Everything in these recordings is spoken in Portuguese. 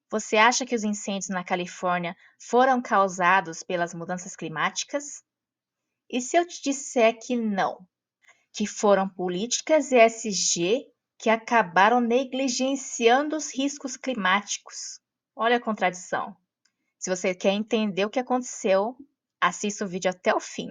Você acha que os incêndios na Califórnia foram causados pelas mudanças climáticas? E se eu te disser que não, que foram políticas ESG que acabaram negligenciando os riscos climáticos? Olha a contradição. Se você quer entender o que aconteceu, assista o vídeo até o fim.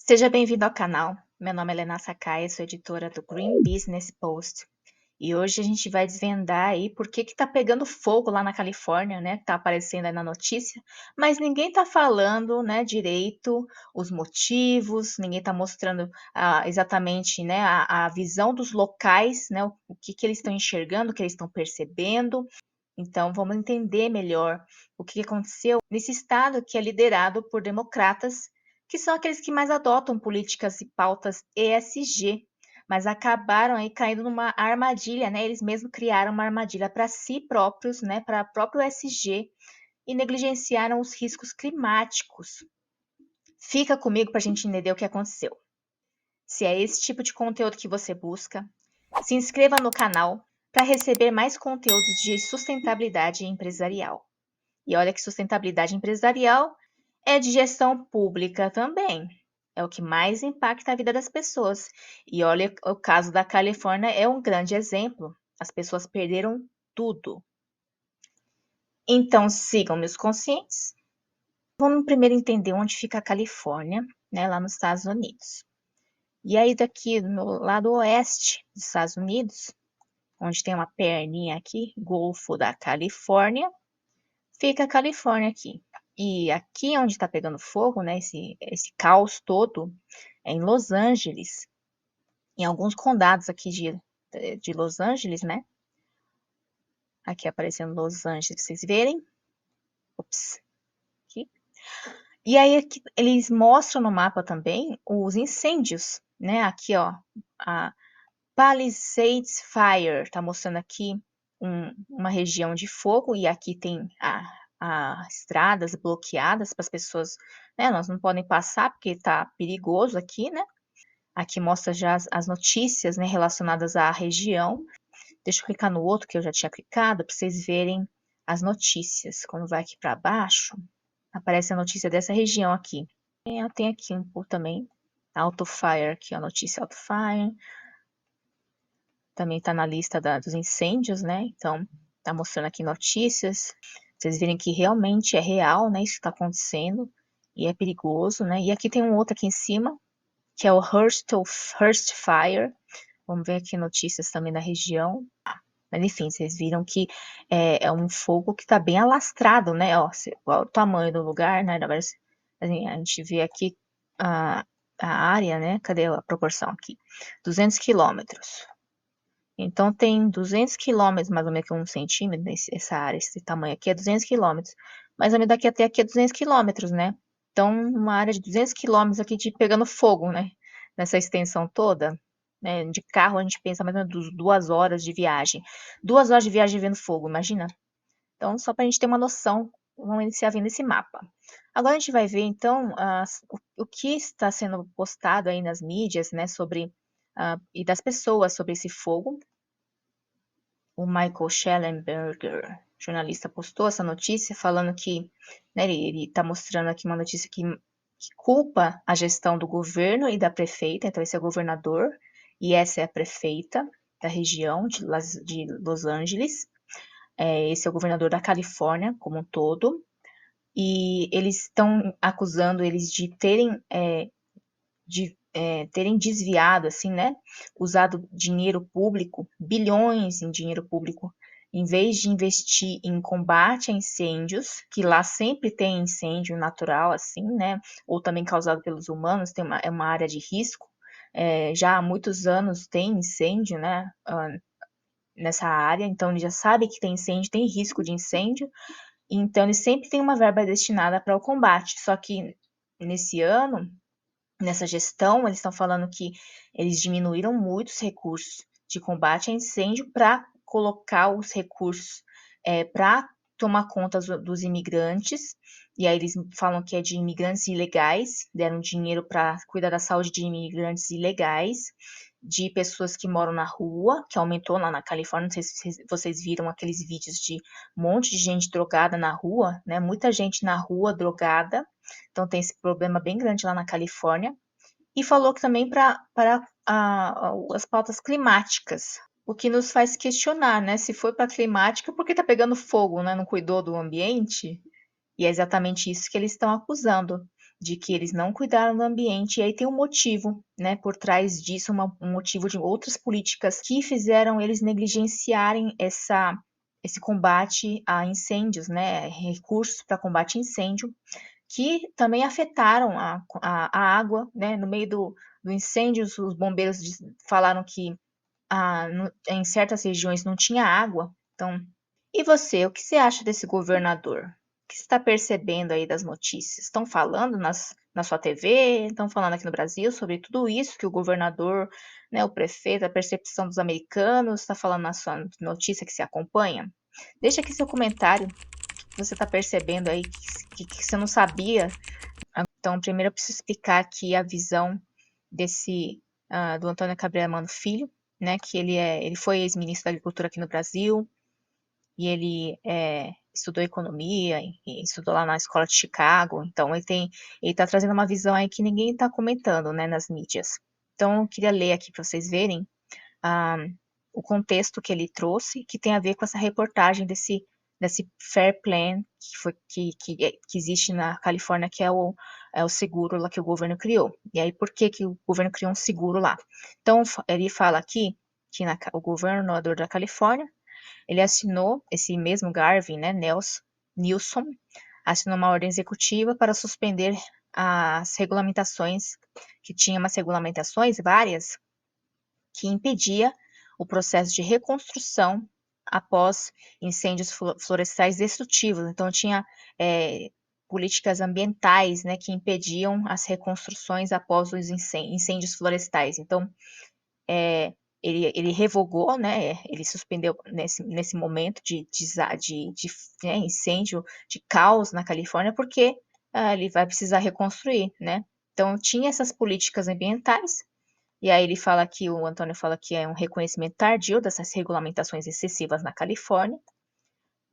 Seja bem-vindo ao canal. Meu nome é Helena Sakai, sou editora do Green Business Post. E hoje a gente vai desvendar aí por que tá pegando fogo lá na Califórnia, né? Que tá aparecendo aí na notícia, mas ninguém tá falando, né, direito os motivos, ninguém tá mostrando exatamente, né, a visão dos locais, né, o que eles estão enxergando, o que eles estão percebendo. Então, vamos entender melhor o que aconteceu nesse estado que é liderado por democratas, que são aqueles que mais adotam políticas e pautas ESG, mas acabaram aí caindo numa armadilha, né? Eles mesmos criaram uma armadilha para si próprios, né? Para o próprio ESG e negligenciaram os riscos climáticos. Fica comigo para a gente entender o que aconteceu. Se é esse tipo de conteúdo que você busca, se inscreva no canal para receber mais conteúdos de sustentabilidade empresarial. E olha que sustentabilidade empresarial é de gestão pública também. É o que mais impacta a vida das pessoas. E olha, o caso da Califórnia é um grande exemplo. As pessoas perderam tudo. Então, sigam meus conscientes. Vamos primeiro entender onde fica a Califórnia, né, lá nos Estados Unidos. E aí, daqui no lado oeste dos Estados Unidos, onde tem uma perninha aqui, Golfo da Califórnia, fica a Califórnia aqui. E aqui onde está pegando fogo, né, esse caos todo, é em Los Angeles, em alguns condados aqui de Los Angeles, né? Aqui aparecendo Los Angeles, pra vocês verem. Ops, aqui. E aí aqui, eles mostram no mapa também os incêndios, né? Aqui, ó, a Palisades Fire, tá mostrando aqui uma região de fogo e aqui tem as estradas bloqueadas para as pessoas, né? Nós não podem passar porque tá perigoso aqui, né? Aqui mostra já as notícias, né, relacionadas à região. Deixa eu clicar no outro que eu já tinha clicado para vocês verem as notícias. Quando vai aqui para baixo, aparece a notícia dessa região aqui. Tem aqui um pouco também, Auto Fire, aqui a notícia Auto Fire. Também está na lista dos incêndios, né? Então, tá mostrando aqui notícias. Vocês verem que realmente é real, né? Isso está acontecendo e é perigoso, né? E aqui tem um outro aqui em cima, que é o Hearst Fire. Vamos ver aqui notícias também da região. Mas enfim, vocês viram que é um fogo que está bem alastrado, né? Ó, olha o tamanho do lugar, né? Assim, a gente vê aqui a área, né? Cadê a proporção aqui? 200 quilômetros. Então, tem 200 quilômetros, mais ou menos, que 1 centímetro, essa área, esse tamanho aqui é 200 quilômetros. Mais ou menos daqui até aqui é 200 quilômetros, né? Então, uma área de 200 quilômetros aqui de pegando fogo, né? Nessa extensão toda, né? De carro a gente pensa mais ou menos 2 horas de viagem. 2 horas de viagem vendo fogo, imagina? Então, só para a gente ter uma noção, vamos iniciar vendo esse mapa. Agora a gente vai ver, então, o que está sendo postado aí nas mídias, né? Sobre, e das pessoas sobre esse fogo. O Michael Shellenberger, jornalista, postou essa notícia falando que, né, ele está mostrando aqui uma notícia que culpa a gestão do governo e da prefeita, então esse é o governador e essa é a prefeita da região de Los Angeles, esse é o governador da Califórnia como um todo, e eles estão acusando eles de terem desviado, assim, né, usado dinheiro público, bilhões em dinheiro público, em vez de investir em combate a incêndios, que lá sempre tem incêndio natural, assim, né, ou também causado pelos humanos, é uma área de risco, já há muitos anos tem incêndio, né, nessa área, então ele já sabe que tem incêndio, tem risco de incêndio, então ele sempre tem uma verba destinada para o combate, só que nesse ano, nessa gestão, eles estão falando que eles diminuíram muito os recursos de combate a incêndio para colocar os recursos para tomar conta dos imigrantes, e aí eles falam que é de imigrantes ilegais, deram dinheiro para cuidar da saúde de imigrantes ilegais, de pessoas que moram na rua, que aumentou lá na Califórnia, não sei se vocês viram aqueles vídeos de um monte de gente drogada na rua, né? Muita gente na rua drogada, então tem esse problema bem grande lá na Califórnia. E falou que também para as pautas climáticas, o que nos faz questionar, né? Se foi para climática, por que está pegando fogo, né? Não cuidou do ambiente? E é exatamente isso que eles estão acusando, de que eles não cuidaram do ambiente, e aí tem um motivo, né, por trás disso, um motivo de outras políticas que fizeram eles negligenciarem esse combate a incêndios, né, recursos para combate a incêndio, que também afetaram a água, né, no meio do incêndio, os bombeiros falaram que em certas regiões não tinha água, então e você, o que você acha desse governador? O que você está percebendo aí das notícias? Estão falando na sua TV, estão falando aqui no Brasil sobre tudo isso que o governador, né, o prefeito, a percepção dos americanos, está falando na sua notícia que se acompanha? Deixa aqui seu comentário, o que você está percebendo aí, que você não sabia. Então, primeiro eu preciso explicar aqui a visão do Antônio Gabriel Mano Filho, né, que ele foi ex-ministro da Agricultura aqui no Brasil, e ele estudou economia e estudou lá na escola de Chicago, então ele está trazendo uma visão aí que ninguém está comentando, né, nas mídias. Então eu queria ler aqui para vocês verem ah, o contexto que ele trouxe, que tem a ver com essa reportagem desse Fair Plan que existe na Califórnia, que é o seguro lá que o governo criou. E aí, por que o governo criou um seguro lá? Então, ele fala aqui que o governador da Califórnia ele assinou, esse mesmo Garvin, né, Nilson, assinou uma ordem executiva para suspender as regulamentações, que tinha umas regulamentações várias, que impedia o processo de reconstrução após incêndios florestais destrutivos. Então, tinha políticas ambientais, né, que impediam as reconstruções após os incêndios florestais. Então, ele revogou, né, ele suspendeu nesse momento de incêndio, de caos na Califórnia, porque ele vai precisar reconstruir, né? Então, tinha essas políticas ambientais, e aí o Antônio fala que é um reconhecimento tardio dessas regulamentações excessivas na Califórnia.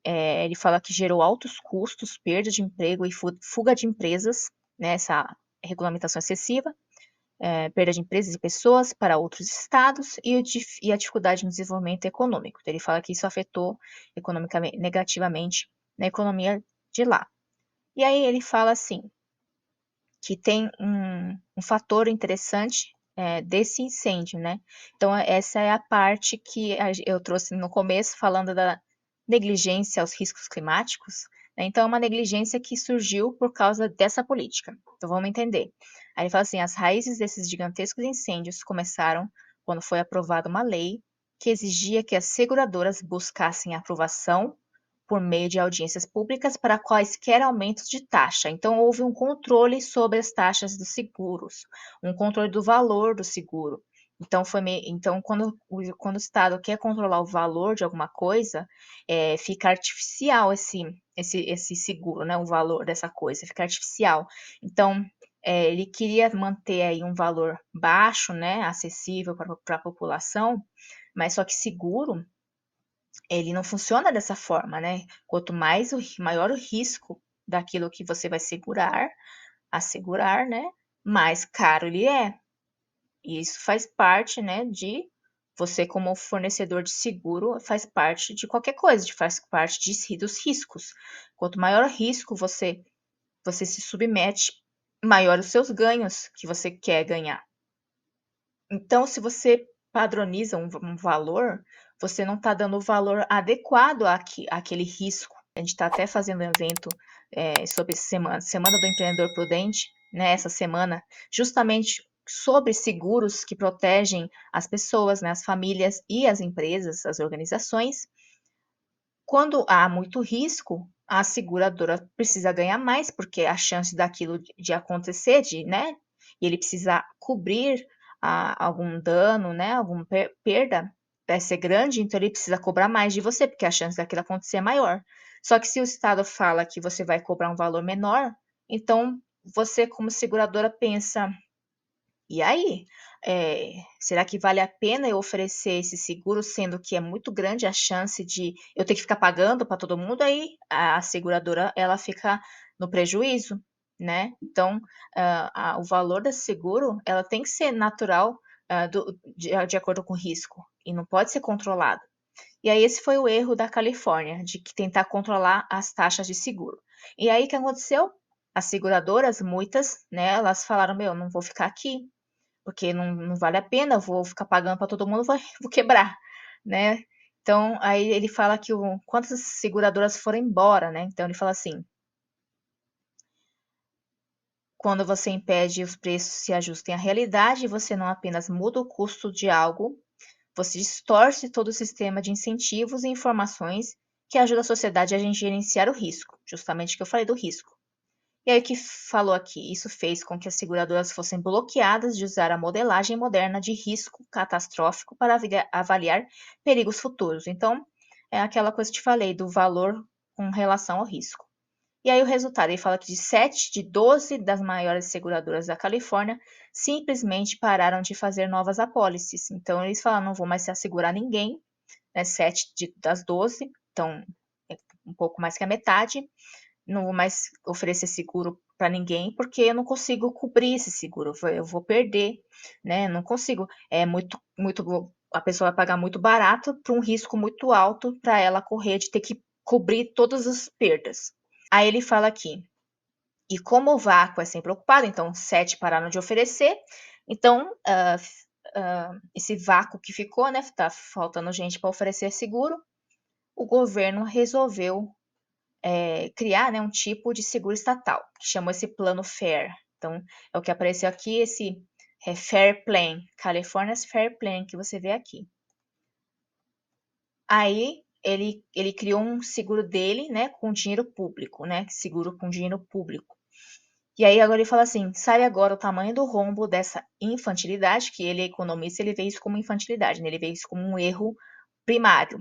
Ele fala que gerou altos custos, perda de emprego e fuga de empresas, né, essa regulamentação excessiva, perda de empresas e pessoas para outros estados e a dificuldade no desenvolvimento econômico. Então, ele fala que isso afetou economicamente, negativamente na economia de lá. E aí ele fala assim, que tem um fator interessante desse incêndio, né? Então, essa é a parte que eu trouxe no começo, falando da negligência aos riscos climáticos, né? Então, é uma negligência que surgiu por causa dessa política. Então, vamos entender. Aí ele fala assim, as raízes desses gigantescos incêndios começaram quando foi aprovada uma lei que exigia que as seguradoras buscassem aprovação por meio de audiências públicas para quaisquer aumentos de taxa. Então, houve um controle sobre as taxas dos seguros, um controle do valor do seguro. Então, quando o Estado quer controlar o valor de alguma coisa, fica artificial esse seguro, né? O valor dessa coisa, fica artificial. Então, ele queria manter aí um valor baixo, né? Acessível para a população, mas só que seguro ele não funciona dessa forma, né? Quanto maior o risco daquilo que você vai assegurar, né? Mais caro ele é. E isso faz parte, né, de você como fornecedor de seguro, faz parte de qualquer coisa, faz parte dos riscos. Quanto maior o risco você se submete, maior os seus ganhos que você quer ganhar. Então, se você padroniza um valor, você não está dando o valor adequado àquele risco. A gente está até fazendo um evento sobre Semana do Empreendedor Prudente, né, essa semana, justamente sobre seguros que protegem as pessoas, né, as famílias e as empresas, as organizações. Quando há muito risco, a seguradora precisa ganhar mais, porque a chance daquilo de acontecer, né? E ele precisa cobrir algum dano, né? Alguma perda vai ser grande, então ele precisa cobrar mais de você, porque a chance daquilo acontecer é maior. Só que se o Estado fala que você vai cobrar um valor menor, então você, como seguradora, pensa: e aí? Será que vale a pena eu oferecer esse seguro, sendo que é muito grande a chance de eu ter que ficar pagando para todo mundo? Aí a seguradora ela fica no prejuízo, né? Então, o valor desse seguro ela tem que ser natural, de acordo com o risco e não pode ser controlado. E aí esse foi o erro da Califórnia, de que tentar controlar as taxas de seguro. E aí o que aconteceu? As seguradoras, muitas, né, elas falaram: meu, não vou ficar aqui, porque não vale a pena, vou ficar pagando para todo mundo, vou quebrar, né? Então, aí ele fala que quantas seguradoras foram embora, né? Então, ele fala assim: quando você impede os preços se ajustem à realidade, você não apenas muda o custo de algo, você distorce todo o sistema de incentivos e informações que ajuda a sociedade a gerenciar o risco, justamente o que eu falei do risco. E aí o que falou aqui? Isso fez com que as seguradoras fossem bloqueadas de usar a modelagem moderna de risco catastrófico para avaliar perigos futuros. Então, é aquela coisa que te falei do valor com relação ao risco. E aí o resultado, ele fala que de 7 de 12 das maiores seguradoras da Califórnia simplesmente pararam de fazer novas apólices. Então, eles falaram: não vou mais se assegurar ninguém, né? 7 das 12, então é um pouco mais que a metade. Não vou mais oferecer seguro para ninguém, porque eu não consigo cobrir esse seguro, eu vou perder, né? Não consigo. É muito, a pessoa vai pagar muito barato para um risco muito alto para ela correr de ter que cobrir todas as perdas. Aí ele fala aqui: e como o vácuo é sempre ocupado, então 7 pararam de oferecer, então esse vácuo que ficou, né? Tá faltando gente para oferecer seguro, o governo resolveu criar, né, um tipo de seguro estatal, que chamou esse plano FAIR. Então, é o que apareceu aqui, esse FAIR Plan, California's FAIR Plan, que você vê aqui. Aí, ele criou um seguro dele, né, com dinheiro público, né, seguro com dinheiro público. E aí, agora ele fala assim: sabe agora o tamanho do rombo dessa infantilidade, que ele é economista, ele vê isso como infantilidade, né, ele vê isso como um erro primário.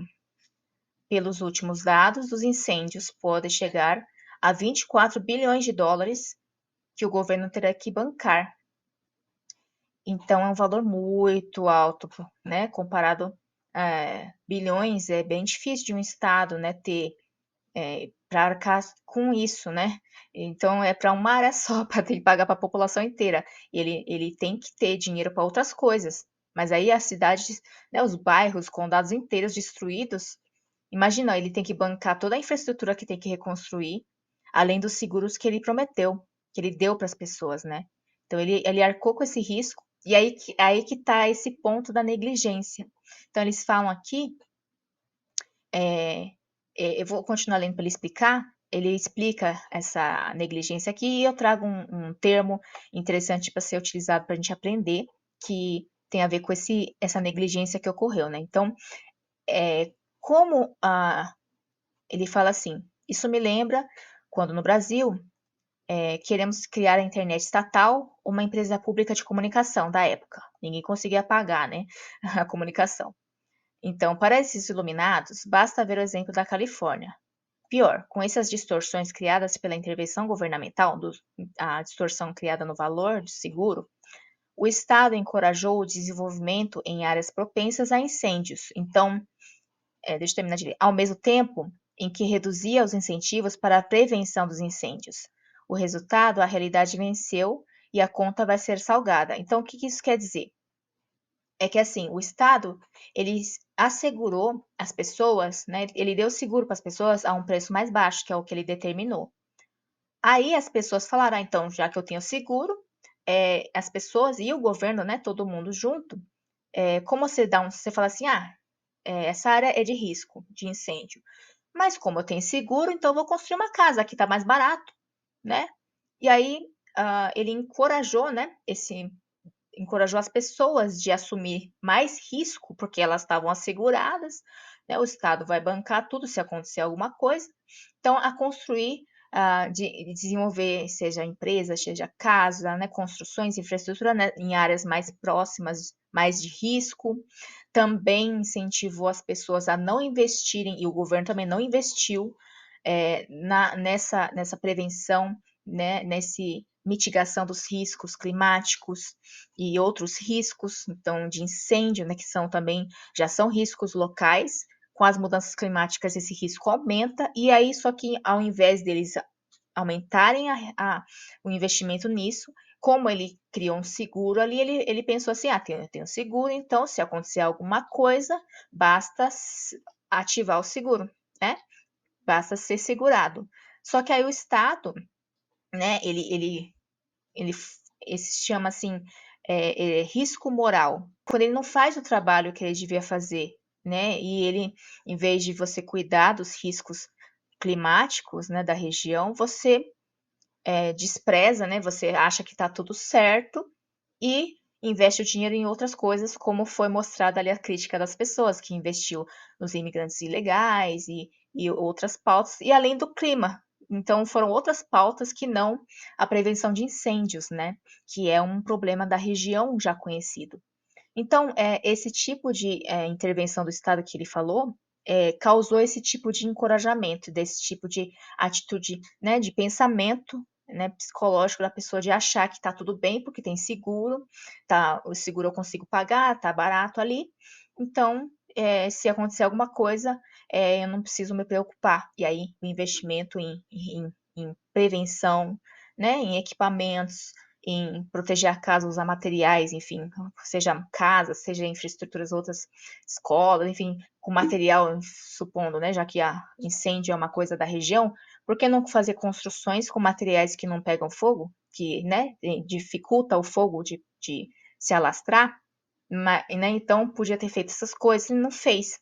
Pelos últimos dados, os incêndios podem chegar a 24 bilhões de dólares que o governo terá que bancar. Então, é um valor muito alto, né? Comparado a bilhões, é bem difícil de um estado, né, ter para arcar com isso, né? Então, é para uma área só, para ter que pagar para a população inteira. Ele tem que ter dinheiro para outras coisas. Mas aí as cidades, né, os bairros, condados inteiros destruídos, imagina, ele tem que bancar toda a infraestrutura que tem que reconstruir, além dos seguros que ele prometeu, que ele deu para as pessoas, né? Então ele arcou com esse risco, e aí que está esse ponto da negligência. Então eles falam aqui, é, eu vou continuar lendo para ele explicar. Ele explica essa negligência aqui e eu trago um termo interessante para ser utilizado para a gente aprender, que tem a ver com essa negligência que ocorreu, né? Então, como ele fala assim: isso me lembra quando no Brasil queremos criar a internet estatal, uma empresa pública de comunicação da época. Ninguém conseguia pagar, né, a comunicação. Então, para esses iluminados, basta ver o exemplo da Califórnia. Pior, com essas distorções criadas pela intervenção governamental, a distorção criada no valor do seguro, o Estado encorajou o desenvolvimento em áreas propensas a incêndios. Então, deixa eu terminar de ler. Ao mesmo tempo em que reduzia os incentivos para a prevenção dos incêndios. O resultado, a realidade venceu e a conta vai ser salgada. Então, o que isso quer dizer? É que assim, o Estado, ele assegurou as pessoas, né? Ele deu seguro para as pessoas a um preço mais baixo, que é o que ele determinou. Aí as pessoas falaram: ah, então, já que eu tenho seguro, as pessoas e o governo, né, todo mundo junto, como você fala assim: ah, essa área é de risco, de incêndio. Mas como eu tenho seguro, então eu vou construir uma casa que está mais barato, né? E aí ele encorajou, né? Encorajou as pessoas de assumir mais risco, porque elas estavam asseguradas, né? O Estado vai bancar tudo se acontecer alguma coisa. Então, a construir, de desenvolver, seja empresa, seja casa, né? Construções, infraestrutura, né? Em áreas mais próximas, mais de risco. Também incentivou as pessoas a não investirem, e o governo também não investiu nessa prevenção, né, nesse mitigação dos riscos climáticos e outros riscos, então de incêndio, né, que são também já são riscos locais. Com as mudanças climáticas esse risco aumenta e aí só que ao invés deles aumentarem o investimento nisso, como ele criou um seguro ali, ele pensou assim, tem um seguro, então se acontecer alguma coisa, basta ativar o seguro, né? Basta ser segurado. Só que aí o Estado, né, ele se chama assim, risco moral. Quando ele não faz o trabalho que ele devia fazer, né, e ele, em vez de você cuidar dos riscos climáticos, né, da região, você despreza, né? Você acha que está tudo certo e investe o dinheiro em outras coisas, como foi mostrada ali a crítica das pessoas, que investiu nos imigrantes ilegais e outras pautas, e além do clima. Então, foram outras pautas que não a prevenção de incêndios, né? Que é um problema da região já conhecido. Então, esse tipo de intervenção do Estado que ele falou causou esse tipo de encorajamento, desse tipo de atitude, né, de pensamento, né, psicológico da pessoa de achar que está tudo bem porque tem seguro, tá, o seguro eu consigo pagar, tá barato ali, então se acontecer alguma coisa, eu não preciso me preocupar. E aí o investimento em prevenção, né, em equipamentos, em proteger a casa, usar materiais, enfim, seja casa, seja infraestruturas, outras escolas, enfim, com material, supondo, né, já que a incêndio é uma coisa da região, por que não fazer construções com materiais que não pegam fogo, que, né, dificulta o fogo de se alastrar, né, então podia ter feito essas coisas e não fez.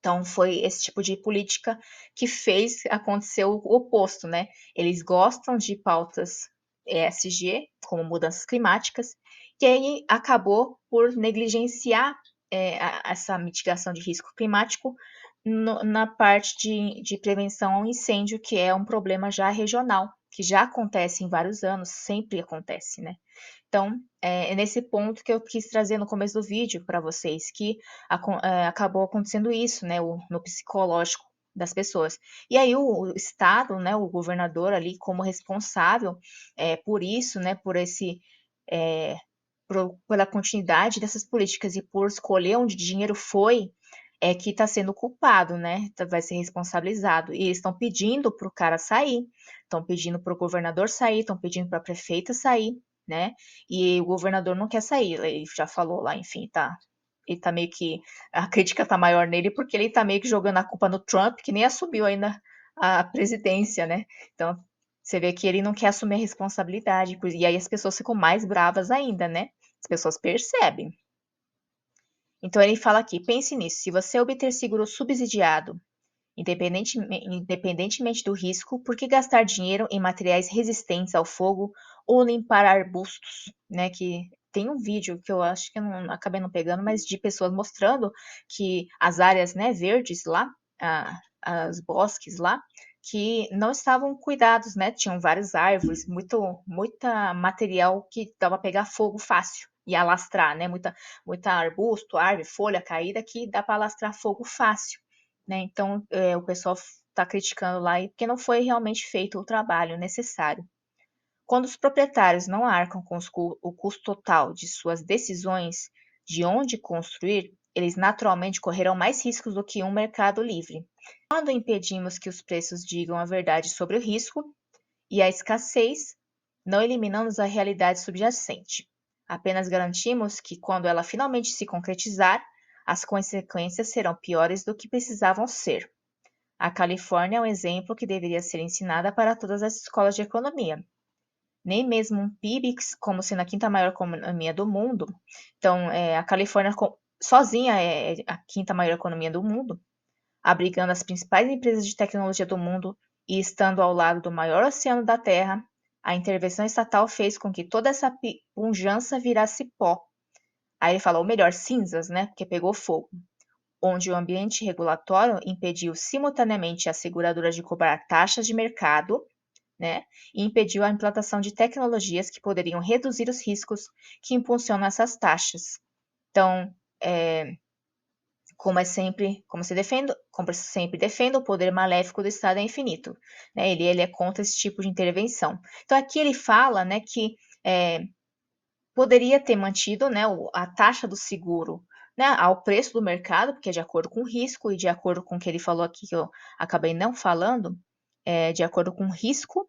Então, foi esse tipo de política que fez acontecer o oposto, né? Eles gostam de pautas ESG, como mudanças climáticas, e aí acabou por negligenciar essa mitigação de risco climático na parte de prevenção ao incêndio, que é um problema já regional, que já acontece em vários anos, sempre acontece, né? Então, é nesse ponto que eu quis trazer no começo do vídeo para vocês, que acabou acontecendo isso, né, no psicológico das pessoas. E aí o Estado, né, o governador ali como responsável por isso, né, por é, pela continuidade dessas políticas e por escolher onde o dinheiro foi, é que está sendo culpado, né? Vai ser responsabilizado. E eles estão pedindo para o cara sair, estão pedindo para o governador sair, estão pedindo para a prefeita sair, né? E o governador não quer sair, ele já falou lá, enfim, tá. Ele tá meio que. A crítica tá maior nele porque ele tá meio que jogando a culpa no Trump, que nem assumiu ainda a presidência, né? Então, você vê que ele não quer assumir a responsabilidade. E aí as pessoas ficam mais bravas ainda, né? As pessoas percebem. Então ele fala aqui, pense nisso, se você obter seguro subsidiado, independentemente do risco, por que gastar dinheiro em materiais resistentes ao fogo ou limpar arbustos, né? Que tem um vídeo que eu acho que eu não, acabei não pegando, mas de pessoas mostrando que as áreas, né, verdes lá, as bosques lá, que não estavam cuidados, né? Tinham várias árvores, muita material que dava para pegar fogo fácil e alastrar, né? Muita arbusto, árvore, folha caída que dá para alastrar fogo fácil, né? Então, o pessoal está criticando lá porque não foi realmente feito o trabalho necessário. Quando os proprietários não arcam com o custo total de suas decisões de onde construir, eles naturalmente correrão mais riscos do que um mercado livre. Quando impedimos que os preços digam a verdade sobre o risco e a escassez, não eliminamos a realidade subjacente. Apenas garantimos que, quando ela finalmente se concretizar, as consequências serão piores do que precisavam ser. A Califórnia é um exemplo que deveria ser ensinada para todas as escolas de economia. Nem mesmo um PIB, como sendo a quinta maior economia do mundo, então a Califórnia sozinha é a quinta maior economia do mundo, abrigando as principais empresas de tecnologia do mundo e estando ao lado do maior oceano da Terra, a intervenção estatal fez com que toda essa pujança virasse pó. Aí ele fala, ou melhor, cinzas, né? Porque pegou fogo. Onde o ambiente regulatório impediu simultaneamente as seguradoras de cobrar taxas de mercado, né? E impediu a implantação de tecnologias que poderiam reduzir os riscos que impulsionam essas taxas. Então, como sempre defendo, o poder maléfico do Estado é infinito, né? Ele é contra esse tipo de intervenção. Então aqui ele fala, né, que poderia ter mantido, né, a taxa do seguro, né, ao preço do mercado, porque é de acordo com o risco e de acordo com o que ele falou aqui, que eu acabei não falando, de acordo com o risco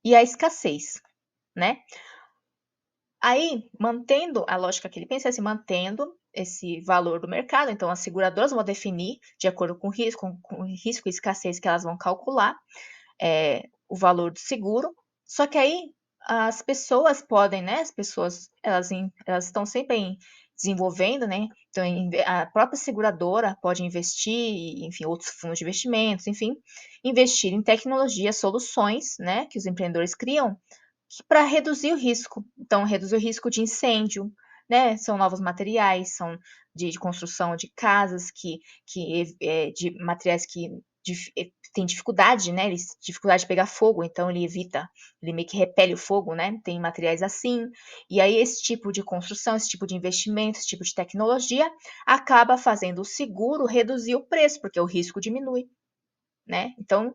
e a escassez, né? Aí, mantendo a lógica que ele pensa, assim, mantendo esse valor do mercado, então as seguradoras vão definir, de acordo com o risco e escassez que elas vão calcular, o valor do seguro. Só que aí as pessoas podem, né? As pessoas elas estão sempre desenvolvendo, né? Então a própria seguradora pode investir, enfim, outros fundos de investimentos, enfim, investir em tecnologia, soluções, né? Que os empreendedores criam para reduzir o risco. Então, reduzir o risco de incêndio, né? São novos materiais, são de construção de casas de materiais que tem dificuldade, né? Dificuldade de pegar fogo, então ele evita, ele meio que repele o fogo, né? Tem materiais assim. E aí, esse tipo de construção, esse tipo de investimento, esse tipo de tecnologia acaba fazendo o seguro reduzir o preço, porque o risco diminui. Né? Então,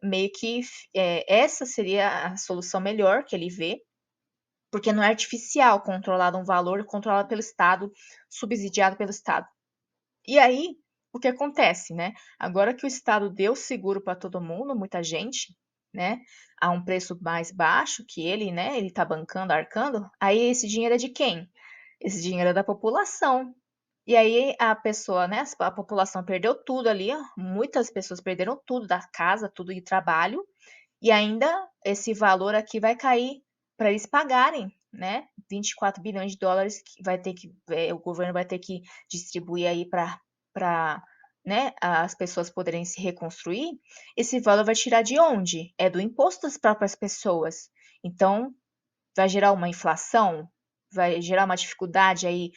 meio que essa seria a solução melhor que ele vê, porque não é artificial controlado um valor controlado pelo Estado, subsidiado pelo Estado. E aí, o que acontece, né? Agora que o Estado deu seguro para todo mundo, muita gente, né? A um preço mais baixo que ele, né? Ele está bancando, arcando. Aí esse dinheiro é de quem? Esse dinheiro é da população. E aí a pessoa, né? A população perdeu tudo ali, ó. Muitas pessoas perderam tudo da casa, tudo de trabalho. E ainda esse valor aqui vai cair para eles pagarem, né? 24 bilhões de dólares que vai ter que o governo vai ter que distribuir aí para né, as pessoas poderem se reconstruir. Esse valor vai tirar de onde? É do imposto das próprias pessoas. Então, vai gerar uma inflação, vai gerar uma dificuldade aí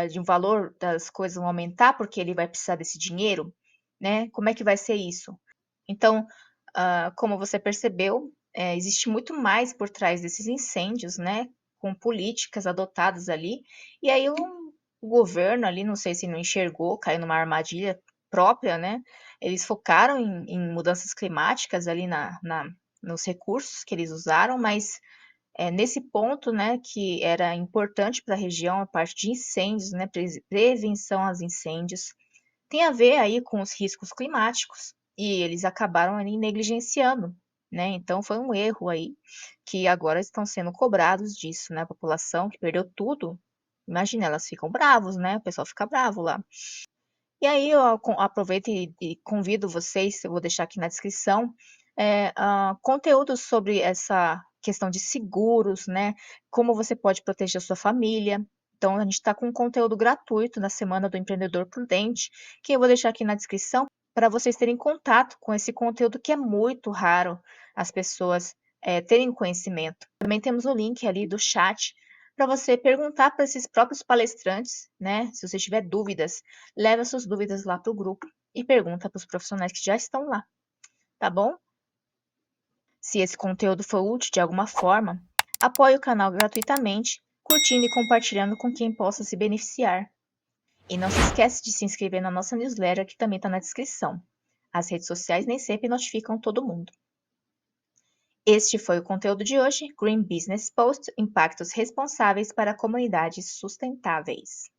de um valor das coisas vão aumentar porque ele vai precisar desse dinheiro, né? Como é que vai ser isso? Então, como você percebeu, existe muito mais por trás desses incêndios, né? Com políticas adotadas ali. E aí o governo ali, não sei se não enxergou, caiu numa armadilha própria, né? Eles focaram em mudanças climáticas ali nos recursos que eles usaram, mas nesse ponto, né, que era importante para a região, a parte de incêndios, né, prevenção aos incêndios, tem a ver aí com os riscos climáticos e eles acabaram ali negligenciando, né? Então foi um erro aí que agora estão sendo cobrados disso, né? A população que perdeu tudo, imagina, elas ficam bravos, né? O pessoal fica bravo lá. E aí eu aproveito e convido vocês, eu vou deixar aqui na descrição, conteúdos sobre essa questão de seguros, né? Como você pode proteger a sua família. Então, a gente está com um conteúdo gratuito na Semana do Empreendedor Prudente, que eu vou deixar aqui na descrição para vocês terem contato com esse conteúdo que é muito raro as pessoas terem conhecimento. Também temos o link ali do chat para você perguntar para esses próprios palestrantes, né? Se você tiver dúvidas, leva suas dúvidas lá para o grupo e pergunta para os profissionais que já estão lá, tá bom? Se esse conteúdo for útil de alguma forma, apoie o canal gratuitamente, curtindo e compartilhando com quem possa se beneficiar. E não se esquece de se inscrever na nossa newsletter que também está na descrição. As redes sociais nem sempre notificam todo mundo. Este foi o conteúdo de hoje. Green Business Post: Impactos responsáveis para comunidades sustentáveis.